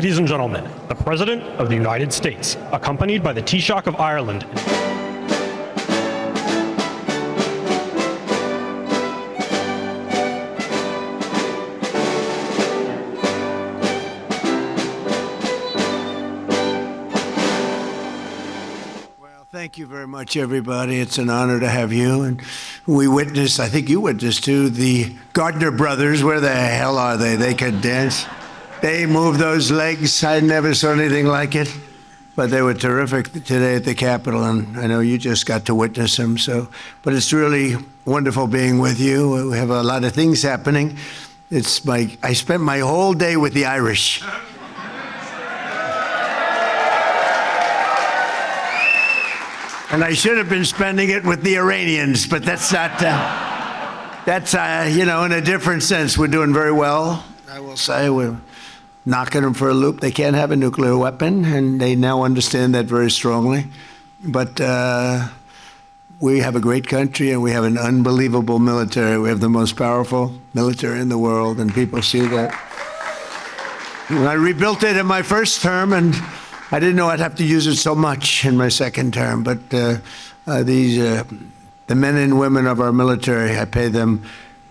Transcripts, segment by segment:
Ladies and gentlemen, the President of the United States, accompanied by the Taoiseach of Ireland. Thank you very much, everybody. It's an honor to have you. And we witnessed, I think you witnessed too, the Gardner brothers. Where the hell are they? They could dance. They moved those legs. I never saw anything like it. But they were terrific today at the Capitol, and I know you just got to witness them. But it's really wonderful being with you. We have a lot of things happening. I spent my whole day with the Irish. And I should have been spending it with the Iranians, but that's not, in a different sense. We're doing very well, I will say. We're knocking them for a loop. They can't have a nuclear weapon, and they now understand that very strongly. But we have a great country, and we have an unbelievable military. We have the most powerful military in the world, and people see that. And I rebuilt it in my first term, and I didn't know I'd have to use it so much in my second term, but the men and women of our military, I pay them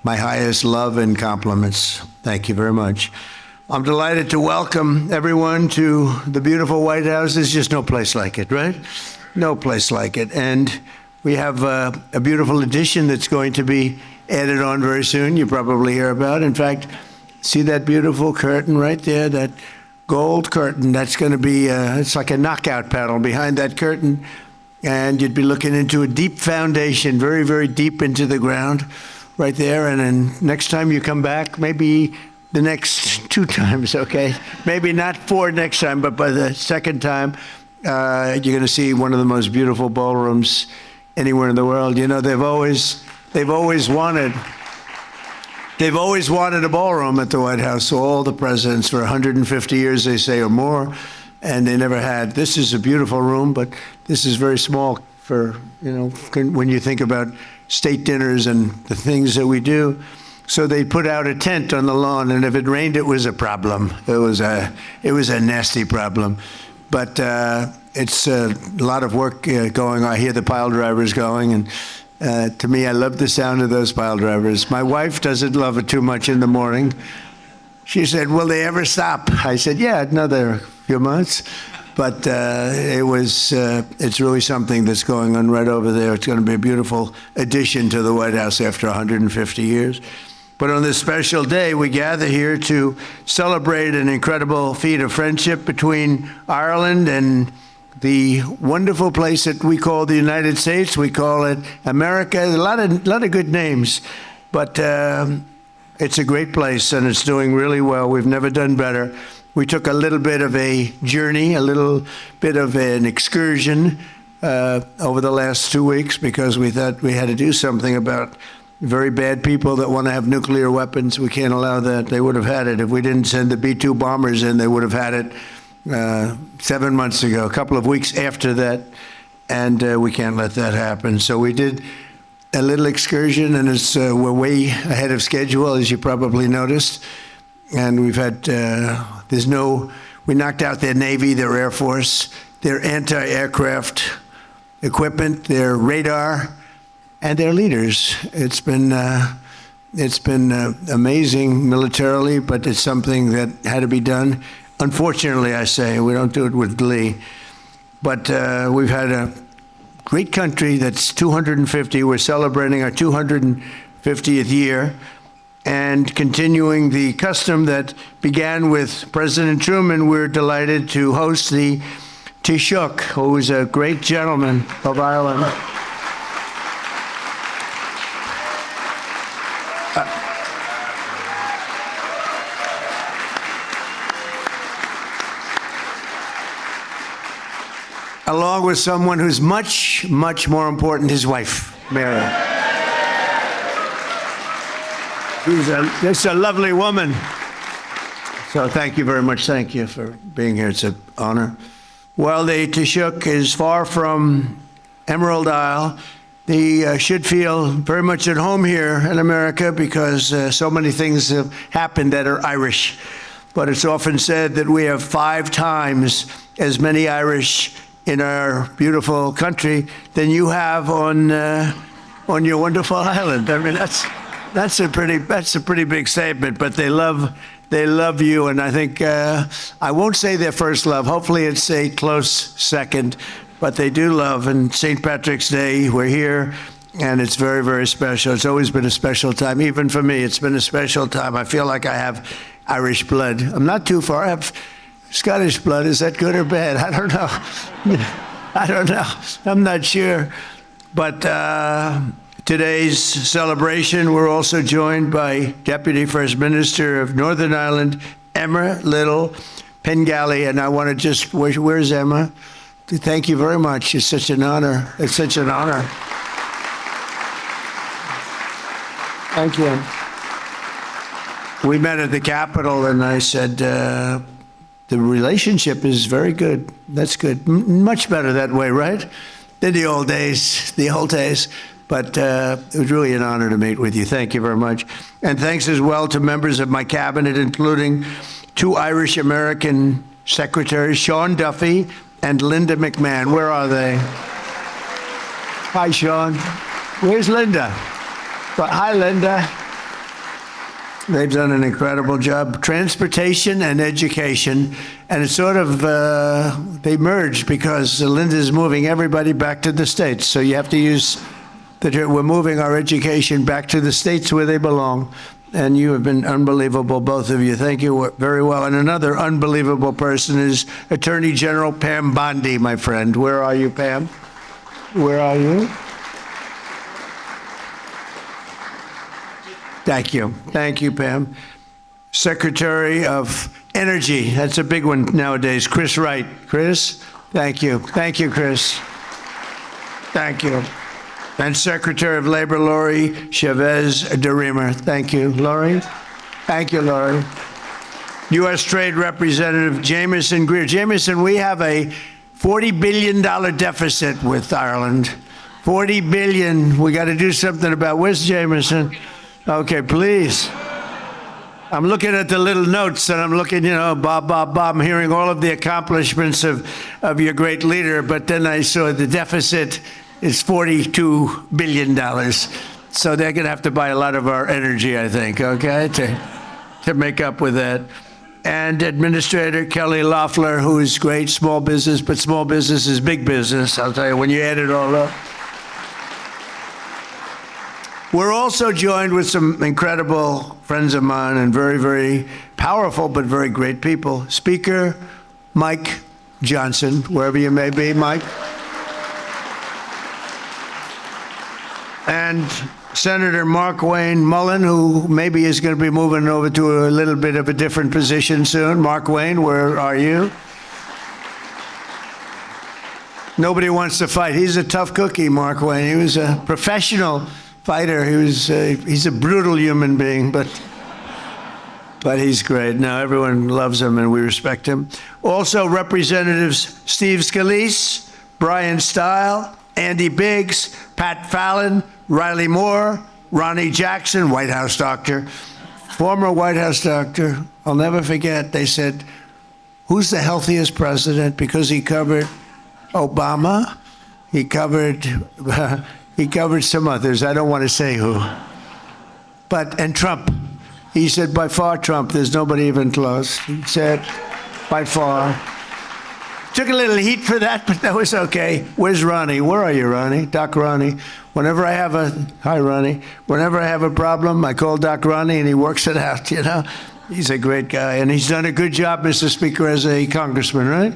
my highest love and compliments. Thank you very much. I'm delighted to welcome everyone to the beautiful White House. There's just no place like it, right? No place like it. And we have a beautiful addition that's going to be added on very soon. You probably hear about. In fact, see that beautiful curtain right there, that gold curtain? That's going to be, it's like a knockout paddle behind that curtain. And you'd be looking into a deep foundation, very, very deep into the ground right there. And then next time you come back, maybe the next 2 times, okay? Maybe not 4 next time, but by the second time, you're going to see one of the most beautiful ballrooms anywhere in the world. You know, they've always wanted a ballroom at the White House. So all the presidents for 150 years, they say, or more, and they never had. This is a beautiful room, but this is very small for, when you think about state dinners and the things that we do. So they put out a tent on the lawn, and if it rained, it was a problem. It was a nasty problem. But it's a lot of work going on. I hear the pile drivers going, and to me, I love the sound of those pile drivers. My wife doesn't love it too much in the morning. She said, will they ever stop? I said, yeah, another few months. But it's really something that's going on right over there. It's going to be a beautiful addition to the White House after 150 years. But on this special day, we gather here to celebrate an incredible feat of friendship between Ireland and the wonderful place that we call the United States. We call it America. A lot of good names, but it's a great place, and it's doing really well. We've never done better. We took a little bit of a journey, a little bit of an excursion over the last 2 weeks because we thought we had to do something about very bad people that want to have nuclear weapons. We can't allow that. They would have had it. If we didn't send the B-2 bombers in, they would have had it 7 months ago, a couple of weeks after that, and we can't let that happen. So we did a little excursion, and we're way ahead of schedule, as you probably noticed. And we've had, we knocked out their Navy, their Air Force, their anti-aircraft equipment, their radar, and their leaders. It's been amazing militarily, but it's something that had to be done. Unfortunately, I say, we don't do it with glee. But we've had a great country that's 250. We're celebrating our 250th year and continuing the custom that began with President Truman. We're delighted to host the Taoiseach, who is a great gentleman of Ireland. Along with someone who's much, much more important, his wife, Mary. She's a lovely woman. So thank you very much. Thank you for being here. It's an honor. While the Taoiseach is far from Emerald Isle, he should feel very much at home here in America because so many things have happened that are Irish. but it's often said that we have 5 times as many Irish in our beautiful country than you have on your wonderful island. I mean, that's a pretty big statement. But they love you, and I think I won't say their first love. Hopefully, it's a close second, but they do love. And St. Patrick's Day, we're here. And it's very, very special. It's always been a special time. Even for me, it's been a special time. I feel like I have Irish blood. I'm not too far. I have Scottish blood. Is that good or bad? I don't know. I don't know. I'm not sure. But today's celebration, we're also joined by Deputy First Minister of Northern Ireland, Emma Little Pengelly. And I want to just, where's Emma? Thank you very much. It's such an honor. It's such an honor. Thank you. We met at the Capitol, and I said, the relationship is very good. That's good. Much better that way, right? Than the old days, But it was really an honor to meet with you. Thank you very much. And thanks as well to members of my cabinet, including 2 Irish-American secretaries, Sean Duffy and Linda McMahon. Where are they? Hi, Sean. Where's Linda? Hi, Linda. They've done an incredible job. Transportation and education. And it's sort of, they merged because Linda's moving everybody back to the States. So you have to use, we're moving our education back to the States where they belong. And you have been unbelievable, both of you. Thank you very well. And another unbelievable person is Attorney General Pam Bondi, my friend. Where are you, Pam? Where are you? Thank you. Thank you, Pam. Secretary of Energy. That's a big one nowadays. Chris Wright. Chris, thank you. Thank you, Chris. Thank you. And Secretary of Labor, Lori Chavez-DeRemer. Thank you, Lori. Thank you, Lori. U.S. Trade Representative Jameson Greer. Jameson, we have a $40 billion deficit with Ireland. $40 billion. We got to do something about. Where's Jameson? Okay, please. I'm looking at the little notes, and I'm looking, Bob. I'm hearing all of the accomplishments of your great leader, but then I saw the deficit is $42 billion. So they're going to have to buy a lot of our energy, I think, okay, to make up with that. And Administrator Kelly Loeffler, who is great, small business, but small business is big business, I'll tell you, when you add it all up. We're also joined with some incredible friends of mine and very, very powerful but very great people. Speaker Mike Johnson, wherever you may be, Mike. And Senator Mark Wayne Mullen, who maybe is going to be moving over to a little bit of a different position soon. Mark Wayne, where are you? Nobody wants to fight. He's a tough cookie, Mark Wayne. He was a professional fighter. He's a brutal human being, but he's great. Now everyone loves him and we respect him. Also, Representatives Steve Scalise, Brian Stile, Andy Biggs, Pat Fallon, Riley Moore, Ronnie Jackson, White House doctor, former White House doctor. I'll never forget, they said, who's the healthiest president? Because he covered Obama, he covered some others. I don't want to say who. And Trump. He said, by far, Trump. There's nobody even close. He said, by far. Took a little heat for that, but that was okay. Where's Ronnie? Where are you, Ronnie? Doc Ronnie. Hi, Ronnie. Whenever I have a problem, I call Doc Ronnie, and he works it out, He's a great guy, and he's done a good job, Mr. Speaker, as a congressman, right?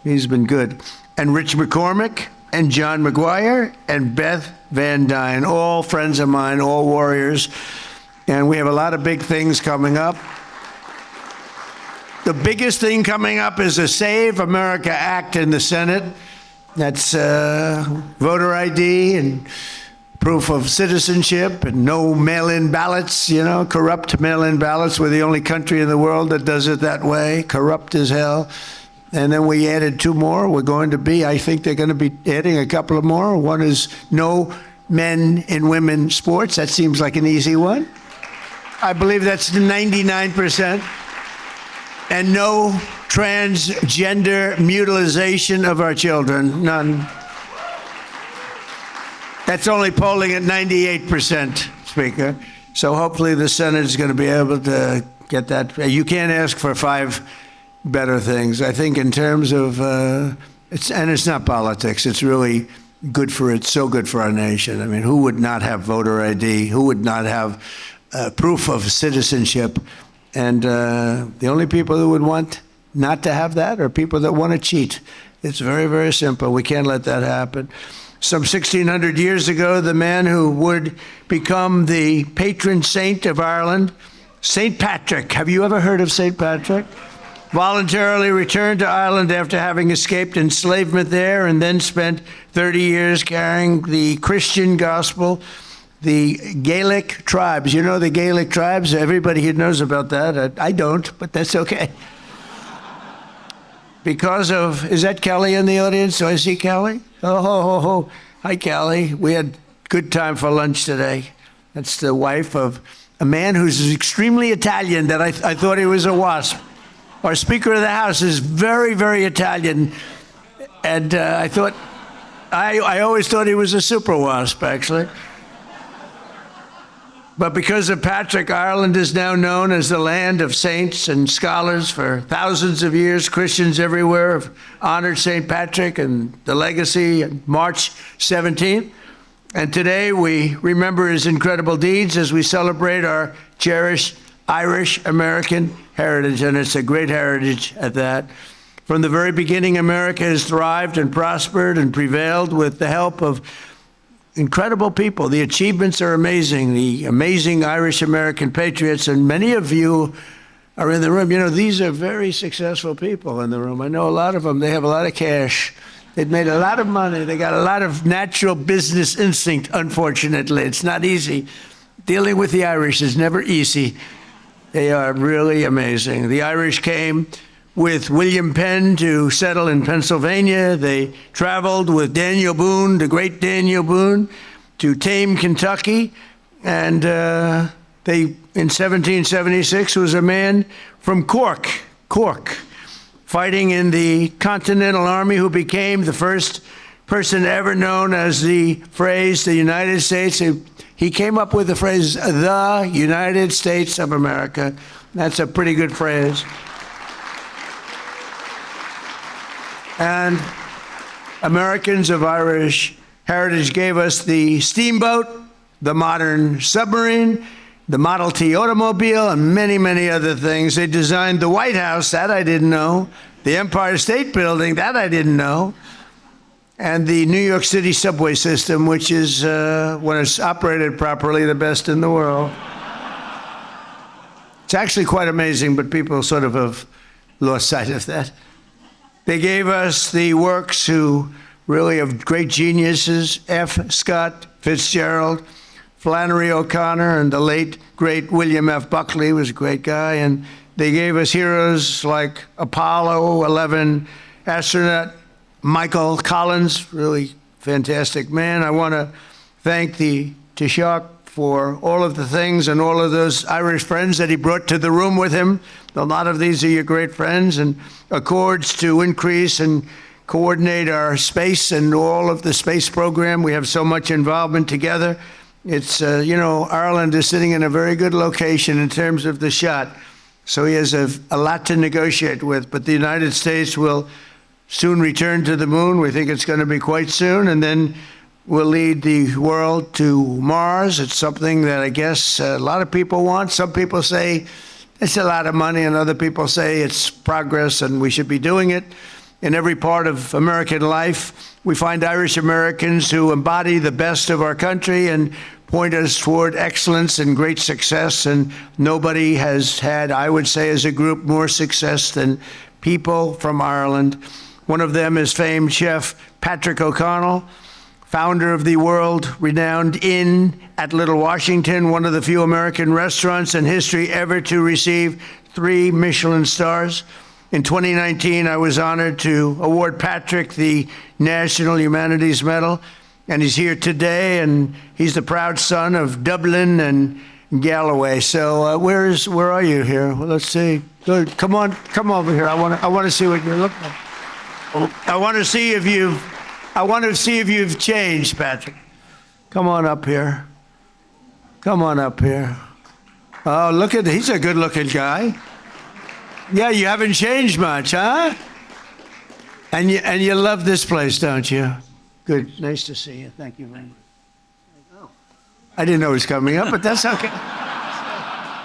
He's been good. And Rich McCormick, and John McGuire, and Beth Van Dyne, all friends of mine, all warriors. And we have a lot of big things coming up. The biggest thing coming up is a Save America Act in the Senate. That's voter ID and proof of citizenship and no mail-in ballots, corrupt mail-in ballots. We're the only country in the world that does it that way, corrupt as hell. And then we added 2 more. I think they're going to be adding a couple of more. One is no men and women sports. That seems like an easy one. I believe that's 99%. and no transgender mutilization of our children. None. That's only polling at 98%, Speaker. So hopefully the Senate is going to be able to get that. You can't ask for 5 better things. I think in terms of, it's not politics. It's really good for it. So good for our nation. I mean, who would not have voter ID? Who would not have proof of citizenship? And the only people who would want not to have that are people that want to cheat. It's very, very simple. We can't let that happen. Some 1,600 years ago, the man who would become the patron saint of Ireland, St. Patrick. Have you ever heard of St. Patrick? Voluntarily returned to Ireland after having escaped enslavement there and then spent 30 years carrying the Christian gospel. The Gaelic tribes, you know the Gaelic tribes? Everybody here knows about that. I don't, but that's okay. Because of, is that Kelly in the audience? Do I see Kelly? Oh, hi, Kelly. We had good time for lunch today. That's the wife of a man who's extremely Italian that I thought he was a wasp. Our Speaker of the House is very, very Italian. And I always thought he was a super wasp, actually. But because of Patrick, Ireland is now known as the land of saints and scholars. For thousands of years, Christians everywhere have honored St. Patrick and the legacy on March 17th. And today we remember his incredible deeds as we celebrate our cherished Irish-American heritage, and it's a great heritage at that. From the very beginning, America has thrived and prospered and prevailed with the help of incredible people. The achievements are amazing, the amazing Irish-American patriots, and many of you are in the room. You know, these are very successful people in the room. I know a lot of them. They have a lot of cash. They've made a lot of money. They got a lot of natural business instinct, unfortunately. It's not easy. Dealing with the Irish is never easy. They are really amazing. The Irish came with William Penn to settle in Pennsylvania. They traveled with Daniel Boone, the great Daniel Boone, to tame Kentucky. And in 1776 was a man from Cork, fighting in the Continental Army, who became the first person ever known as the phrase, the United States. He came up with the phrase, the United States of America. That's a pretty good phrase. And Americans of Irish heritage gave us the steamboat, the modern submarine, the Model T automobile, and many, many other things. They designed the White House, that I didn't know. The Empire State Building, that I didn't know. And the New York City subway system, which is, when it's operated properly, the best in the world. It's actually quite amazing, but people sort of have lost sight of that. They gave us the works who really of great geniuses, F. Scott Fitzgerald, Flannery O'Connor, and the late, great William F. Buckley was a great guy. And they gave us heroes like Apollo 11 astronaut Michael Collins, really fantastic man. I want to thank the Taoiseach for all of the things and all of those Irish friends that he brought to the room with him. A lot of these are your great friends, and accords to increase and coordinate our space and all of the space program. We have so much involvement together. It's, you know, Ireland is sitting in a very good location in terms of the shot. So he has a lot to negotiate with, but the United States will soon return to the moon. We think it's going to be quite soon, and then we'll lead the world to Mars. It's something that I guess a lot of people want. Some people say it's a lot of money, and other people say it's progress and we should be doing it. In every part of American life, we find Irish Americans who embody the best of our country and point us toward excellence and great success. And nobody has had, I would say, as a group, more success than people from Ireland. One of them is famed chef Patrick O'Connell, founder of the world-renowned Inn at Little Washington, one of the few American restaurants in history ever to receive 3 Michelin stars. In 2019, I was honored to award Patrick the National Humanities Medal, and he's here today, and he's the proud son of Dublin and Galloway. So where are you here? Well, let's see. Good. Come over here. I want to see what you're looking at. I want to see if you've changed, Patrick. Come on up here. Come on up here. Oh, look at he's a good-looking guy. Yeah, you haven't changed much, huh? And you love this place, don't you? Good. Nice to see you. Thank you very much. Oh, I didn't know it was coming up, but that's okay.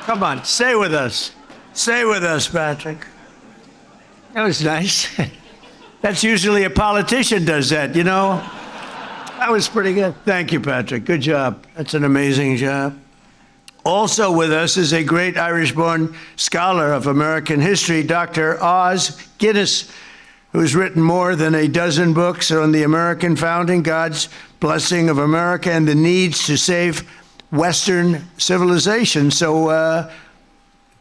Come on, stay with us. Stay with us, Patrick. That was nice. That's usually a politician does that, you know? That was pretty good. Thank you, Patrick. Good job. That's an amazing job. Also with us is a great Irish-born scholar of American history, Dr. Os Guinness, who's written more than a dozen books on the American founding, God's blessing of America, and the needs to save Western civilization. So,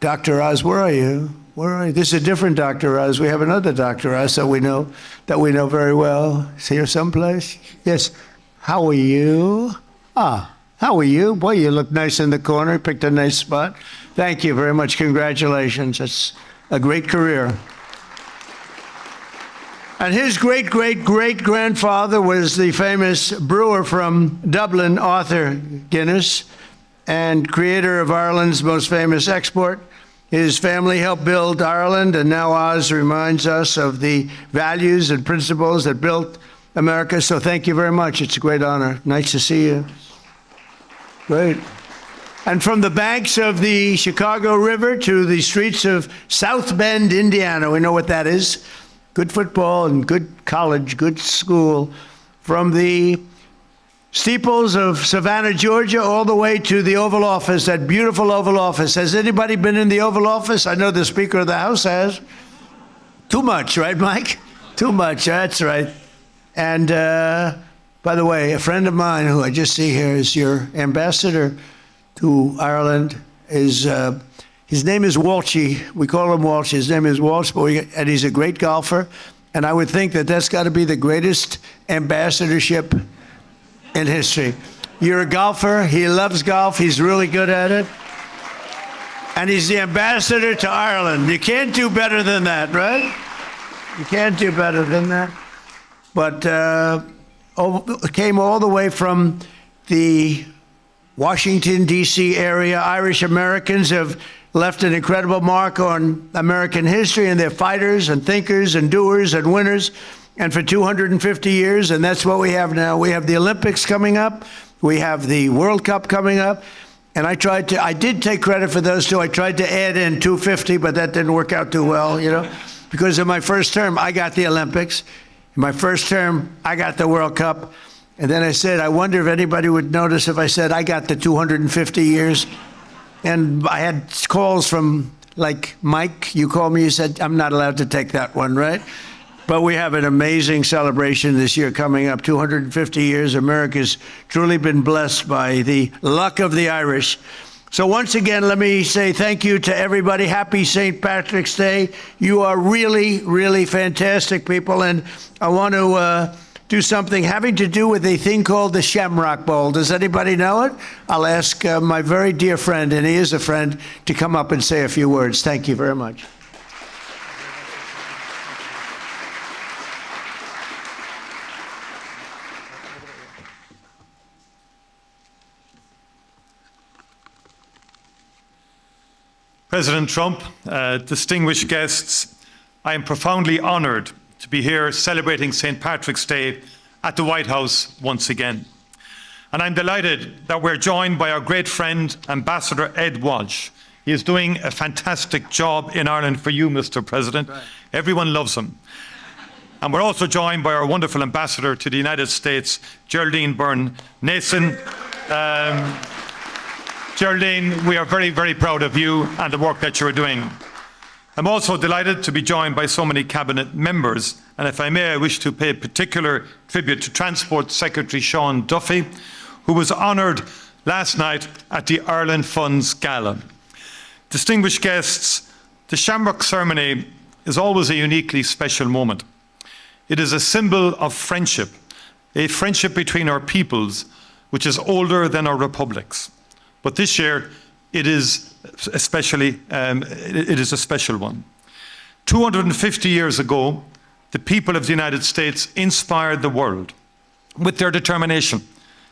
Dr. Oz, where are you? Where are you? This is a different Dr. Oz. We have another Dr. Oz that we know very well. Is here someplace? Yes. How are you? How are you? Boy, you look nice in the corner. Picked a nice spot. Thank you very much. Congratulations. It's a great career. And his great-great-great-grandfather was the famous brewer from Dublin, Arthur Guinness, and creator of Ireland's most famous export. His family helped build Ireland, and now Oz reminds us of the values and principles that built America. So thank you very much. It's a great honor. Nice to see you. Great. And from the banks of the Chicago River to the streets of South Bend, Indiana, we know what that is. Good football and good college, good school. From the steeples of Savannah, Georgia, all the way to the Oval Office, that beautiful Oval Office. Has anybody been in the Oval Office? I know the Speaker of the House has. Too much, right, Mike? Too much, that's right. And by the way, a friend of mine who I just see here is your ambassador to Ireland. His name is Walshy. We call him Walsh. His name is Walsh, and he's a great golfer. And I would think that that's got to be the greatest ambassadorship in history. You're a golfer. He loves golf. He's really good at it. And he's the ambassador to Ireland. You can't do better than that, right? You can't do better than that. But came all the way from the Washington, D.C. area. Irish Americans have left an incredible mark on American history, and they're fighters and thinkers and doers and winners. And for 250 years, and that's what we have now. We have the Olympics coming up. We have the World Cup coming up. And I did take credit for those two. I tried to add in 250, but that didn't work out too well, you know, because in my first term, I got the Olympics. In my first term, I got the World Cup. And then I said, I wonder if anybody would notice if I said I got the 250 years. And I had calls from, like, Mike, you called me, you said, I'm not allowed to take that one, right? But we have an amazing celebration this year coming up, 250 years. America's truly been blessed by the luck of the Irish. So once again, let me say thank you to everybody. Happy St. Patrick's Day. You are really, really fantastic people. And I want to do something having to do with a thing called the Shamrock Bowl. Does anybody know it? I'll ask my very dear friend, and he is a friend, to come up and say a few words. Thank you very much. President Trump, distinguished guests, I am profoundly honoured to be here celebrating St. Patrick's Day at the White House once again. And I'm delighted that we're joined by our great friend, Ambassador Ed Walsh. He is doing a fantastic job in Ireland for you, Mr. President. Right. Everyone loves him. And we're also joined by our wonderful ambassador to the United States, Geraldine Byrne-Nason. Geraldine, we are very, very proud of you and the work that you're doing. I'm also delighted to be joined by so many cabinet members, and if I may, I wish to pay particular tribute to Transport Secretary Sean Duffy, who was honoured last night at the Ireland Funds Gala. Distinguished guests, the Shamrock ceremony is always a uniquely special moment. It is a symbol of friendship, a friendship between our peoples, which is older than our republics. But this year, it is a special one. 250 years ago, the people of the United States inspired the world with their determination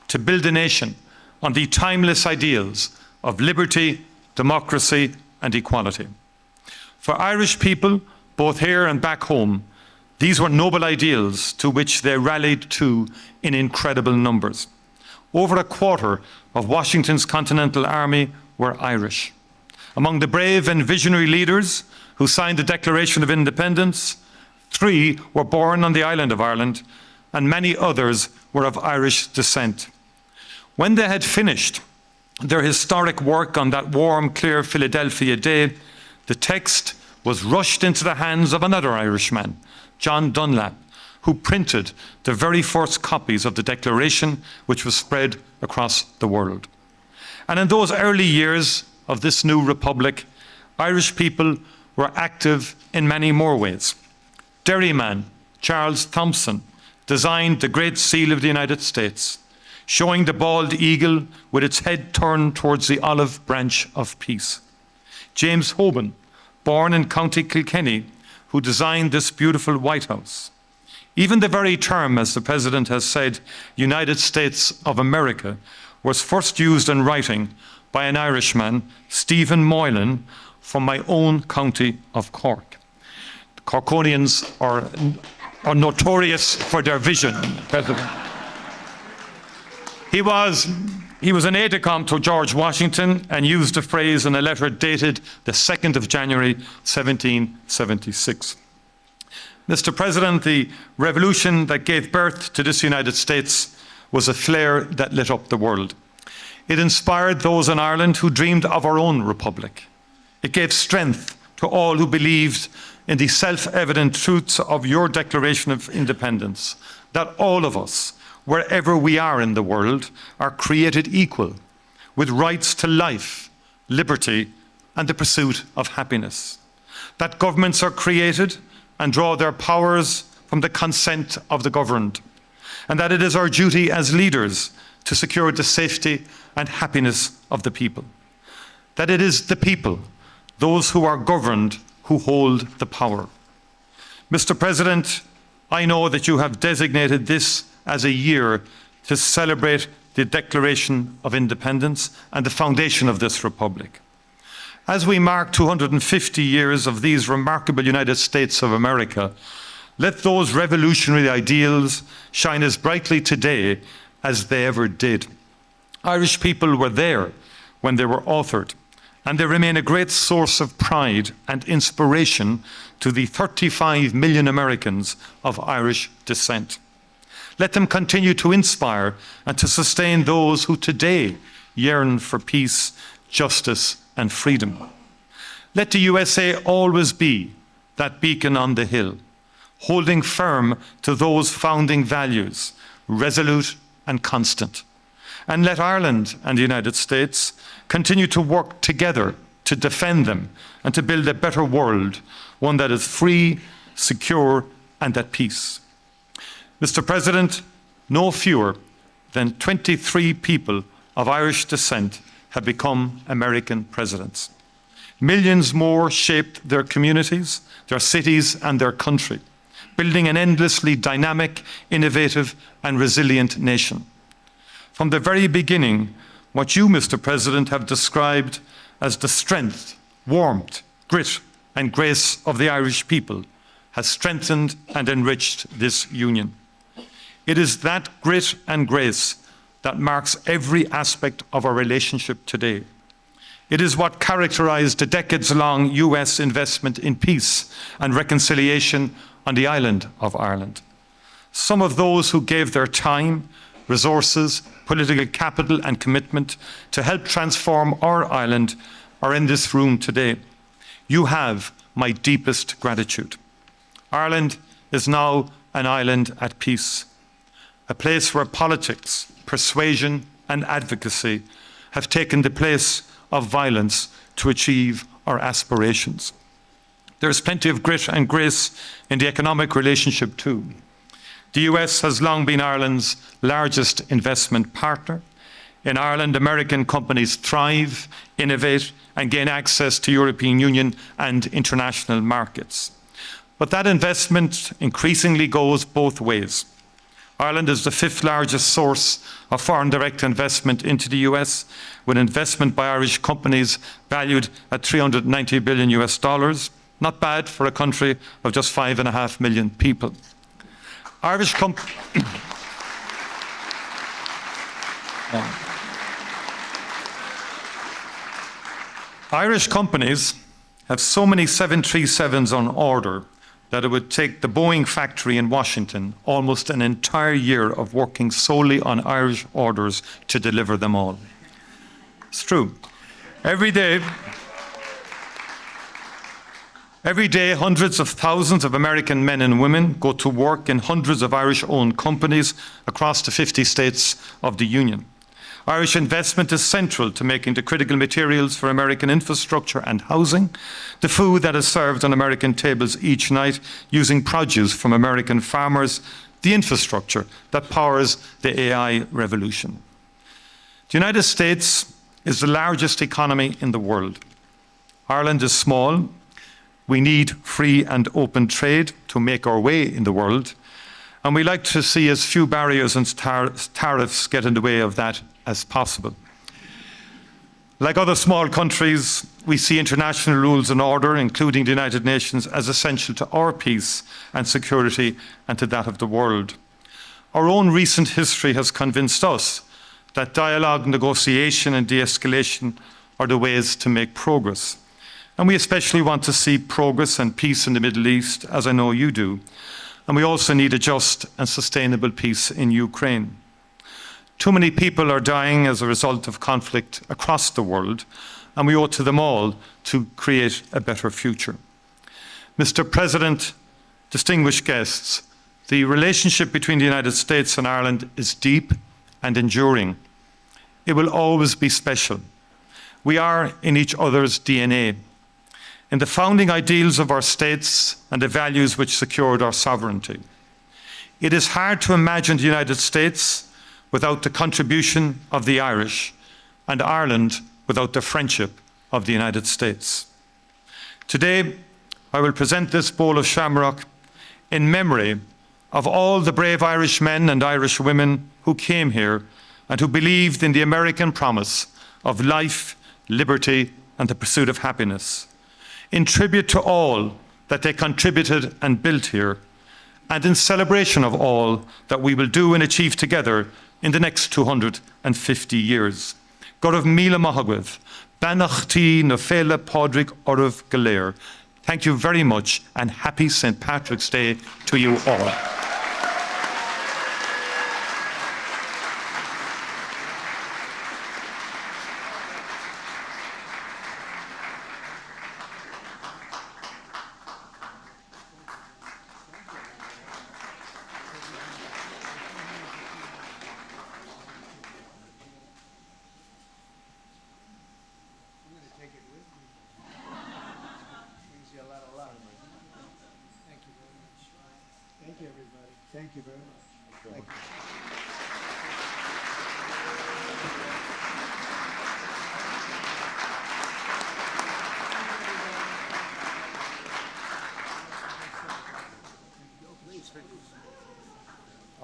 to build a nation on the timeless ideals of liberty, democracy, and equality. For Irish people, both here and back home, these were noble ideals to which they rallied to in incredible numbers. Over a quarter of Washington's Continental Army were Irish. Among the brave and visionary leaders who signed the Declaration of Independence, 3 were born on the island of Ireland, and many others were of Irish descent. When they had finished their historic work on that warm, clear Philadelphia day, the text was rushed into the hands of another Irishman, John Dunlap, who printed the very first copies of the Declaration, which was spread across the world. And in those early years of this new republic, Irish people were active in many more ways. Dairyman Charles Thompson designed the Great Seal of the United States, showing the bald eagle with its head turned towards the olive branch of peace. James Hoban, born in County Kilkenny, who designed this beautiful White House. Even the very term, as the President has said, United States of America, was first used in writing by an Irishman, Stephen Moylan, from my own county of Cork. The Corkonians are notorious for their vision, President. He was an aide-de-camp to George Washington and used the phrase in a letter dated the 2nd of January, 1776. Mr. President, the revolution that gave birth to this United States was a flare that lit up the world. It inspired those in Ireland who dreamed of our own republic. It gave strength to all who believed in the self-evident truths of your Declaration of Independence, that all of us, wherever we are in the world, are created equal, with rights to life, liberty, and the pursuit of happiness. That governments are created and draw their powers from the consent of the governed, and that it is our duty as leaders to secure the safety and happiness of the people. That it is the people, those who are governed, who hold the power. Mr. President, I know that you have designated this as a year to celebrate the Declaration of Independence and the foundation of this republic. As we mark 250 years of these remarkable United States of America, let those revolutionary ideals shine as brightly today as they ever did. Irish people were there when they were authored, and they remain a great source of pride and inspiration to the 35 million Americans of Irish descent. Let them continue to inspire and to sustain those who today yearn for peace, justice, and freedom. Let the USA always be that beacon on the hill, holding firm to those founding values, resolute and constant. And let Ireland and the United States continue to work together to defend them and to build a better world, one that is free, secure, and at peace. Mr. President, no fewer than 23 people of Irish descent have become American presidents. Millions more shaped their communities, their cities, and their country, building an endlessly dynamic, innovative, and resilient nation. From the very beginning, what you, Mr. President, have described as the strength, warmth, grit, and grace of the Irish people has strengthened and enriched this union. It is that grit and grace that marks every aspect of our relationship today. It is what characterized the decades-long US investment in peace and reconciliation on the island of Ireland. Some of those who gave their time, resources, political capital and commitment to help transform our island are in this room today. You have my deepest gratitude. Ireland is now an island at peace, a place where politics, persuasion and advocacy have taken the place of violence to achieve our aspirations. There is plenty of grit and grace in the economic relationship too. The US has long been Ireland's largest investment partner. In Ireland, American companies thrive, innovate, and gain access to European Union and international markets. But that investment increasingly goes both ways. Ireland is the 5th largest source of foreign direct investment into the US, with investment by Irish companies valued at $390 billion US. Not bad for a country of just 5.5 million people. Irish companies have so many 737s on order that it would take the Boeing factory in Washington almost an entire year of working solely on Irish orders to deliver them all. It's true. Every day, hundreds of thousands of American men and women go to work in hundreds of Irish-owned companies across the 50 states of the Union. Irish investment is central to making the critical materials for American infrastructure and housing, the food that is served on American tables each night using produce from American farmers, the infrastructure that powers the AI revolution. The United States is the largest economy in the world. Ireland is small. We need free and open trade to make our way in the world, and we like to see as few barriers and tariffs get in the way of that as possible. Like other small countries, we see international rules and order, including the United Nations, as essential to our peace and security and to that of the world. Our own recent history has convinced us that dialogue, negotiation and de-escalation are the ways to make progress. And we especially want to see progress and peace in the Middle East, as I know you do. And we also need a just and sustainable peace in Ukraine. Too many people are dying as a result of conflict across the world, and we owe it to them all to create a better future. Mr. President, distinguished guests, the relationship between the United States and Ireland is deep and enduring. It will always be special. We are in each other's DNA, in the founding ideals of our states and the values which secured our sovereignty. It is hard to imagine the United States without the contribution of the Irish, and Ireland without the friendship of the United States. Today, I will present this bowl of Shamrock in memory of all the brave Irish men and Irish women who came here and who believed in the American promise of life, liberty, and the pursuit of happiness. In tribute to all that they contributed and built here, and in celebration of all that we will do and achieve together in the next 250 years. Gorov Mila Mahagwith, Banachti Nofela Podrick Orov Galer. Thank you very much, and happy St. Patrick's Day to you all. Thank you, everybody. Thank you very much. Thank you.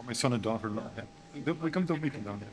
My son and daughter love him. We come to a meeting down there.